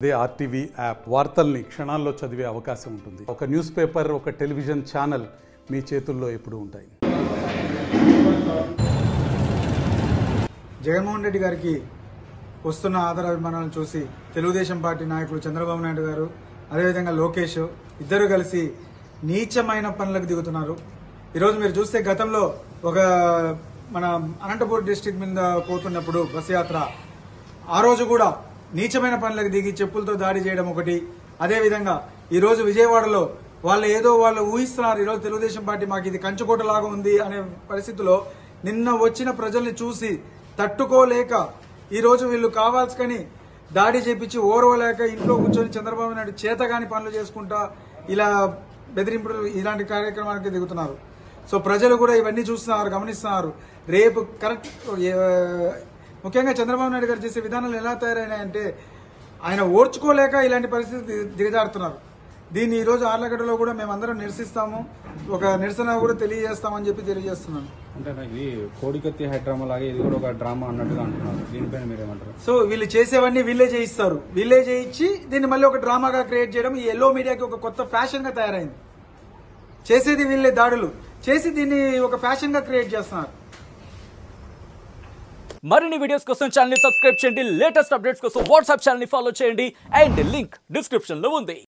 అదే RTV app వార్తల్ని క్షణాల్లో చదివే అవకాశం ఉంటుంది. ఒక న్యూస్ పేపర్, ఒక టెలివిజన్ ఛానల్ మీ చేతుల్లో ఎప్పుడూ ఉంటాయి. జగన్మోహన్ రెడ్డి గారికి వస్తున్న ఆదరాభిమానాలను చూసి తెలుగుదేశం పార్టీ నాయకులు చంద్రబాబు నాయుడు గారు అదేవిధంగా లోకేష్ ఇద్దరు కలిసి నీచమైన పనులకు దిగుతున్నారు. ఈరోజు మీరు చూస్తే గతంలో ఒక మన అనంతపూర్ డిస్టిక్ మీద పోతున్నప్పుడు బస్ యాత్ర, ఆ రోజు కూడా నీచమైన పనులకు దిగి చెప్పులతో దాడి చేయడం ఒకటి. అదేవిధంగా ఈరోజు విజయవాడలో వాళ్ళు ఊహిస్తున్నారు, ఈరోజు తెలుగుదేశం పార్టీ మాకు ఇది కంచుకోటలాగా ఉంది అనే పరిస్థితిలో నిన్న వచ్చిన ప్రజల్ని చూసి తట్టుకోలేక ఈరోజు వీళ్ళు కావాల్సుకని దాడి చేపించి ఓర్వలేక ఇంట్లో కూర్చొని చంద్రబాబు నాయుడు చేతగాని పనులు చేసుకుంటా ఇలా బెదిరింపులు ఇలాంటి కార్యక్రమానికి దిగుతున్నారు. సో ప్రజలు కూడా ఇవన్నీ చూస్తున్నారు, గమనిస్తున్నారు. రేపు కరెక్ట్ ముఖ్యంగా చంద్రబాబు నాయుడు గారు చేసే విధానాలు ఎలా తయారైనాయంటే ఆయన ఓర్చుకోలేక ఇలాంటి పరిస్థితి దిగజారుతున్నారు. దీన్ని ఈరోజు ఆర్లగడ్డలో కూడా మేమందరం నిరసిస్తాము, ఒక నిరసన కూడా తెలియజేస్తామని చెప్పి తెలియజేస్తున్నాను. అంటే ఇది కోడికత్తి హైడ్రామా లాగా ఇది కూడా ఒక డ్రామా అన్నట్టుగా అంటున్నారు. దీనిపైన మీరేమంటారు? సో వీళ్ళు చేసేవన్నీ వీళ్ళే చేయిస్తారు, వీళ్ళే చేయించి దీన్ని మళ్ళీ ఒక డ్రామాగా క్రియేట్ చేయడం ఈ ఎల్లో మీడియాకి ఒక కొత్త ఫ్యాషన్ గా తయారైంది. చేసేది వీళ్ళే దాడులు చేసి దీన్ని ఒక ఫ్యాషన్ గా క్రియేట్ చేస్తున్నారు. మరిన్ని వీడియోస్ కోసం ఛానల్ ని సబ్స్క్రైబ్ చేయండి. లేటెస్ట్ అప్డేట్స్ కోసం వాట్సాప్ ఛానల్ ని ఫాలో చేయండి. అండ్ లింక్ డిస్క్రిప్షన్ లో ఉంది.